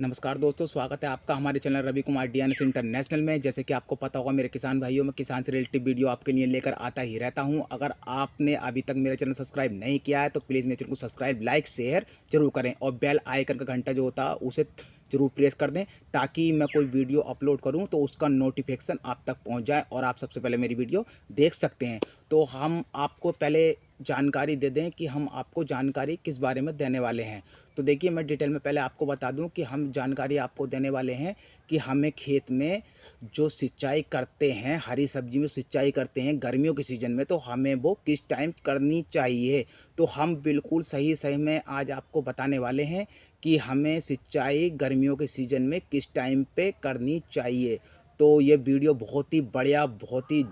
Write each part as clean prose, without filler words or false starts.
नमस्कार दोस्तों, स्वागत है आपका हमारे channel Ravi Kumar DNS international में। जैसे कि आपको पता होगा मेरे किसान भाइयों, मैं किसान से रिलेटेड वीडियो आपके लिए लेकर आता ही रहता हूं। अगर आपने अभी तक मेरा चैनल सब्सक्राइब नहीं किया है तो प्लीज़ मेरे चैनल को सब्सक्राइब, लाइक, शेयर जरूर करें और बेल आइकन का घंटा जो होता है उसे जरूर प्रेस कर दें, ताकि मैं कोई वीडियो अपलोड करूं तो उसका नोटिफिकेशन आप तक पहुंच जाए और आप सबसे पहले मेरी वीडियो देख सकते हैं। तो हम आपको पहले जानकारी दे दें कि हम आपको जानकारी किस बारे में देने वाले हैं। तो देखिए, मैं डिटेल में पहले आपको बता दूं कि हम जानकारी आपको देने वाले हैं कि हमें खेत में जो सिंचाई करते हैं, हरी सब्जी में सिंचाई करते हैं गर्मियों के सीज़न में, तो हमें वो किस टाइम करनी चाहिए। तो हम बिल्कुल सही सही में आज आपको बताने वाले हैं कि हमें सिंचाई गर्मियों के सीज़न में किस टाइम पे करनी चाहिए। तो ये वीडियो बहुत ही बढ़िया, बहुत ही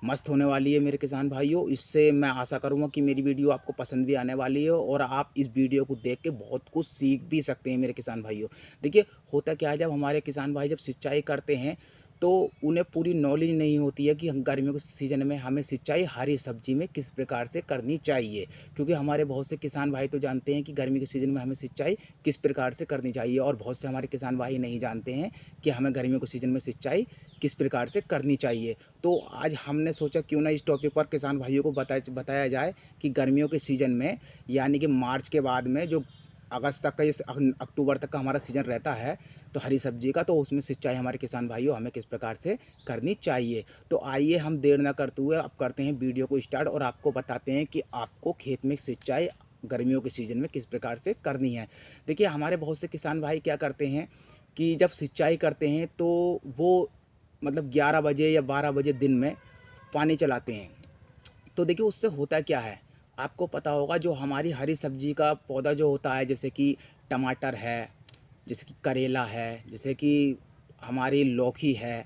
मस्त होने वाली है मेरे किसान भाइयों। इससे मैं आशा करूँगा कि मेरी वीडियो आपको पसंद भी आने वाली है और आप इस वीडियो को देख के बहुत कुछ सीख भी सकते हैं मेरे किसान भाइयों। देखिए, होता क्या है, जब हमारे किसान भाई जब सिंचाई करते हैं तो उन्हें पूरी नॉलेज नहीं होती है कि गर्मियों के सीज़न में हमें सिंचाई हरी सब्जी में किस प्रकार से करनी चाहिए। क्योंकि हमारे बहुत से किसान भाई तो जानते हैं कि गर्मी के सीज़न में हमें सिंचाई किस प्रकार से करनी चाहिए, और बहुत से हमारे किसान भाई नहीं जानते हैं कि हमें गर्मियों के सीज़न में सिंचाई किस प्रकार से करनी चाहिए। तो आज हमने सोचा क्यों ना इस टॉपिक पर किसान भाइयों को बताया जाए कि गर्मियों के सीज़न में, यानी कि मार्च के बाद में जो अगस्त तक का, ये अक्टूबर तक का हमारा सीज़न रहता है तो हरी सब्जी का, तो उसमें सिंचाई हमारे किसान भाइयों हमें किस प्रकार से करनी चाहिए। तो आइए हम देर ना करते हुए अब करते हैं वीडियो को स्टार्ट और आपको बताते हैं कि आपको खेत में सिंचाई गर्मियों के सीज़न में किस प्रकार से करनी है। देखिए, हमारे बहुत से किसान भाई क्या करते हैं कि जब सिंचाई करते हैं तो वो मतलब 11 बजे या 12 बजे दिन में पानी चलाते हैं। तो देखिए, उससे होता क्या है, आपको पता होगा जो हमारी हरी सब्जी का पौधा जो होता है, जैसे कि टमाटर है, जैसे कि करेला है, जैसे कि हमारी लौकी है,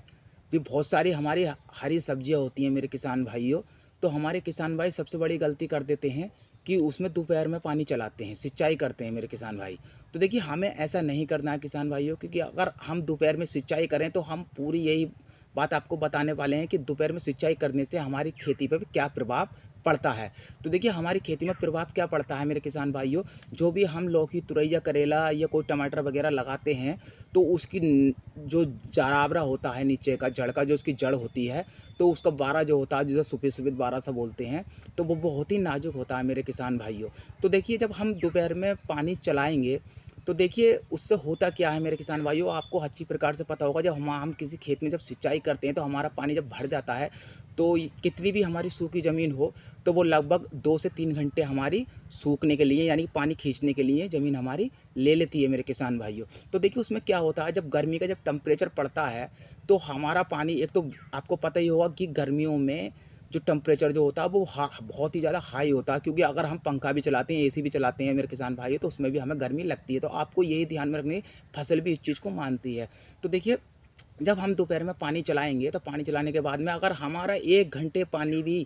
ये बहुत सारी हमारी हरी सब्जियां होती हैं मेरे किसान भाइयों। तो हमारे किसान भाई सबसे बड़ी गलती कर देते हैं कि उसमें दोपहर में पानी चलाते हैं, सिंचाई करते हैं मेरे किसान भाई। तो देखिए, हमें ऐसा नहीं करना है किसान भाइयों, क्योंकि अगर हम दोपहर में सिंचाई करें तो हम पूरी यही बात आपको बताने वाले हैं कि दोपहर में सिंचाई करने से हमारी खेती पर भी क्या प्रभाव पड़ता है। तो देखिए, हमारी खेती में प्रभाव क्या पड़ता है मेरे किसान भाइयों, जो भी हम लौकी, तुरई या करेला या कोई टमाटर वगैरह लगाते हैं तो उसकी जो जरावरा होता है, नीचे का जड़ का जो उसकी जड़ होती है, तो उसका बारा जो होता है, जिसे सफ़ेद सफ़ेद बारा सा बोलते हैं, तो वो बहुत ही नाजुक होता है मेरे किसान भाइयों। तो देखिए, जब हम दोपहर में पानी चलाएंगे तो देखिए उससे होता क्या है मेरे किसान भाइयों, आपको अच्छी प्रकार से पता होगा, जब हम किसी खेत में जब सिंचाई करते हैं तो हमारा पानी जब भर जाता है तो कितनी भी हमारी सूखी ज़मीन हो तो वो लगभग 2 से 3 घंटे हमारी सूखने के लिए, यानी पानी खींचने के लिए ज़मीन हमारी ले लेती है मेरे किसान भाइयों। तो देखिए, उसमें क्या होता है, जब गर्मी का जब टेम्परेचर पड़ता है तो हमारा पानी, एक तो आपको पता ही होगा कि गर्मियों में जो टेम्परेचर जो होता है वो बहुत ही ज़्यादा हाई होता है, क्योंकि अगर हम पंखा भी चलाते हैं, एसी भी चलाते हैं मेरे किसान भाई, तो उसमें भी हमें गर्मी लगती है। तो आपको यही ध्यान में रखनी, फसल भी इस चीज़ को मानती है। तो देखिए, जब हम दोपहर में पानी चलाएँगे तो पानी चलाने के बाद में अगर हमारा 1 घंटे पानी भी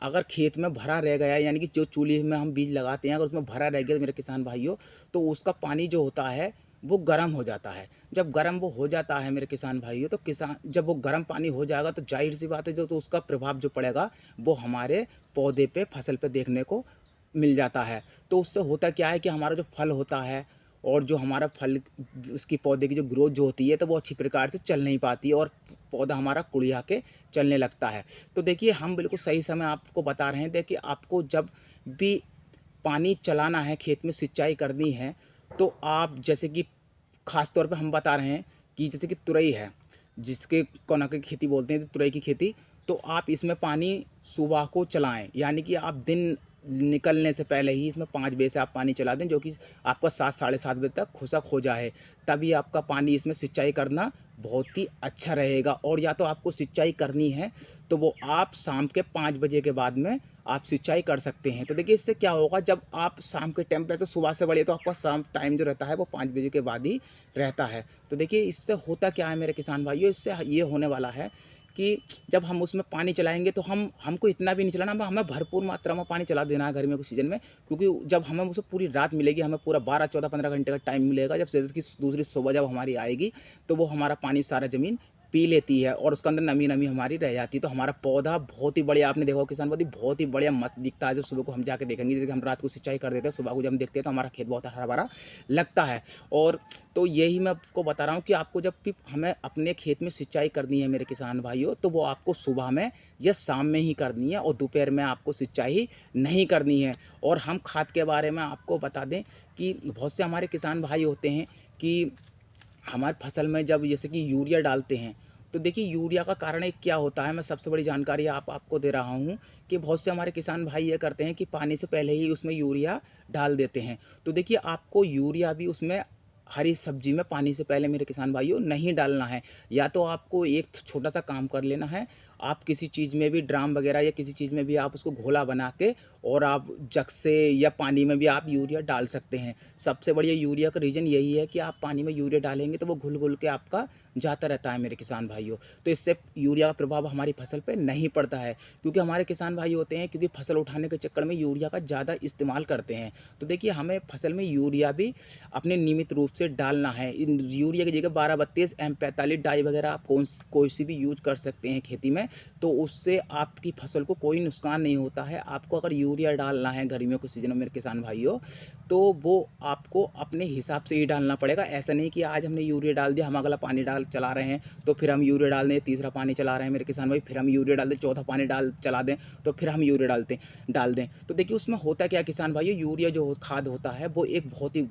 अगर खेत में भरा रह गया, यानी कि जो चूल्हे में हम बीज लगाते हैं अगर उसमें भरा रह गया मेरे किसान भाइयों, तो उसका पानी जो होता है वो गर्म हो जाता है। जब गर्म वो हो जाता है मेरे किसान भाइयों, तो किसान जब वो गर्म पानी हो जाएगा तो ज़ाहिर सी बात है, जो तो उसका प्रभाव जो पड़ेगा वो हमारे पौधे पे, फसल पे देखने को मिल जाता है। तो उससे होता क्या है कि हमारा जो फल होता है और जो हमारा फल, उसकी पौधे की जो ग्रोथ जो होती है तो वो अच्छी प्रकार से चल नहीं पाती है और पौधा हमारा कुड़िया के चलने लगता है। तो देखिए, हम बिल्कुल सही समय आपको बता रहे हैं। देखिए, आपको जब भी पानी चलाना है, खेत में सिंचाई करनी है, तो आप जैसे कि ख़ास तौर पे हम बता रहे हैं कि जैसे कि तुरई है, जिसके कोना की खेती बोलते हैं, तो तुरई की खेती, तो आप इसमें पानी सुबह को चलाएँ, यानी कि आप दिन निकलने से पहले ही इसमें 5 बजे से आप पानी चला दें, जो कि आपका 7 साढ़े 7 बजे तक खुशक हो जाए। तभी आपका पानी इसमें सिंचाई करना बहुत ही अच्छा रहेगा। और या तो आपको सिंचाई करनी है तो वो आप शाम के 5 बजे के बाद में आप सिंचाई कर सकते हैं। तो देखिए, इससे क्या होगा, जब आप शाम के टाइम पे, ऐसे सुबह से बढ़िया तो आपका शाम टाइम जो रहता है वो 5 बजे के बाद ही रहता है। तो देखिए, इससे होता क्या है मेरे किसान भाइयों, इससे ये होने वाला है कि जब हम उसमें पानी चलाएँगे तो हमको इतना भी नहीं चलाना, हमें भरपूर मात्रा में पानी चला देना है गर्मियों के सीज़न में। क्योंकि जब हमें उसे पूरी रात मिलेगी, हमें पूरा 12, 14, 15 घंटे का टाइम मिलेगा, जब से की दूसरी सुबह जब हमारी आएगी तो वो हमारा पानी सारा ज़मीन पी लेती है और उसके अंदर नमी-नमी हमारी रह जाती है। तो हमारा पौधा बहुत ही बढ़िया, आपने देखा होगा किसान पौधा बहुत ही बढ़िया मस्त दिखता है। जब सुबह को हम जाके देखेंगे, जैसे कि हम रात को सिंचाई कर देते हैं, सुबह को जब हम देखते हैं तो हमारा खेत बहुत हरा-भरा लगता है। और तो यही मैं आपको बता रहा हूँ कि आपको जब भी हमें अपने खेत में सिंचाई करनी है मेरे किसान भाइयों, तो वो आपको सुबह में या शाम में ही करनी है और दोपहर में आपको सिंचाई नहीं करनी है। और हम खाद के बारे में आपको बता दें कि बहुत से हमारे किसान भाई होते हैं कि हमारी फसल में जब जैसे कि यूरिया डालते हैं, तो देखिए यूरिया का कारण एक क्या होता है, मैं सबसे बड़ी जानकारी आपको दे रहा हूँ कि बहुत से हमारे किसान भाई ये करते हैं कि पानी से पहले ही उसमें यूरिया डाल देते हैं। तो देखिए आपको यूरिया भी उसमें हरी सब्जी में पानी से पहले मेरे किसान भाइयों नहीं डालना है। या तो आपको एक छोटा-सा काम कर लेना है, आप किसी चीज़ में भी ड्राम वगैरह या किसी चीज़ में भी आप उसको घोला बना के और आप जग से या पानी में भी आप यूरिया डाल सकते हैं। सबसे बढ़िया यूरिया का रीज़न यही है कि आप पानी में यूरिया डालेंगे तो वो घुल-घुल के आपका जाता रहता है मेरे किसान भाइयों। तो इससे यूरिया का प्रभाव हमारी फसल पे नहीं पड़ता है, क्योंकि हमारे किसान भाई होते हैं क्योंकि फसल उठाने के चक्कर में यूरिया का ज़्यादा इस्तेमाल करते हैं। तो देखिए हमें फसल में यूरिया भी अपने नियमित रूप से डालना है। इन यूरिया की जगह 12-32 M-45 डाई वगैरह आप कोई सी भी यूज़ कर सकते हैं खेती में, तो उससे आपकी फसल को कोई नुकसान नहीं होता है। आपको अगर यूरिया डालना है गर्मियों के सीज़न में मेरे किसान भाइयों, तो वो आपको अपने हिसाब से ही डालना पड़ेगा। ऐसा नहीं कि आज हमने यूरिया डाल दिया, हम अगला पानी चला रहे हैं, तो फिर हम यूरिया डाल दें, तीसरा पानी चला रहे हैं मेरे किसान भाई, फिर हम यूरिया डाल दें, चौथा पानी चला दें, तो फिर हम यूरिया डाल दें। तो देखिए उसमें होता क्या है किसान भाइयों, यूरिया जो खाद होता है वो एक बहुत ही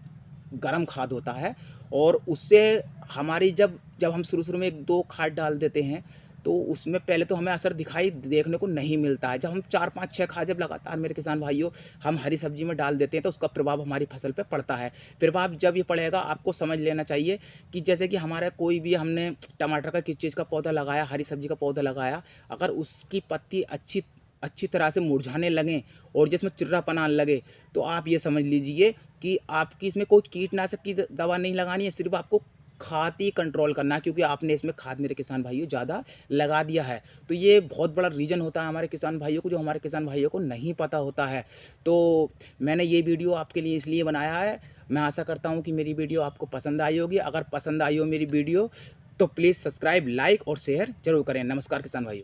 गरम खाद होता है और उससे हमारी जब जब हम शुरू-शुरू में 1-2 खाद डाल देते हैं, तो उसमें पहले तो हमें असर दिखाई देखने को नहीं मिलता है। जब हम 4-5-6 खाद जब लगातार मेरे किसान भाइयों हम हरी सब्जी में डाल देते हैं, तो उसका प्रभाव हमारी फसल पे पड़ता है। प्रभाव जब ये पड़ेगा आपको समझ लेना चाहिए कि जैसे कि हमारा कोई भी हमने टमाटर का किस चीज़ का पौधा लगाया, हरी सब्जी का पौधा लगाया, अगर उसकी पत्ती अच्छी अच्छी तरह से मुरझाने लगें और जिसमें चिर्रापन आने लगे, तो आप ये समझ लीजिए कि आपकी इसमें कोई कीटनाशक की दवा नहीं लगानी है, सिर्फ़ आपको खाद ही कंट्रोल करना है, क्योंकि आपने इसमें खाद मेरे किसान भाइयों ज़्यादा लगा दिया है। तो ये बहुत बड़ा रीज़न होता है हमारे किसान भाइयों को, जो हमारे किसान भाइयों को नहीं पता होता है। तो मैंने ये वीडियो आपके लिए इसलिए बनाया है। मैं आशा करता हूँ कि मेरी वीडियो आपको पसंद आई होगी। अगर पसंद आई हो मेरी वीडियो, तो प्लीज़ सब्सक्राइब, लाइक और शेयर ज़रूर करें। नमस्कार किसान भाइयों।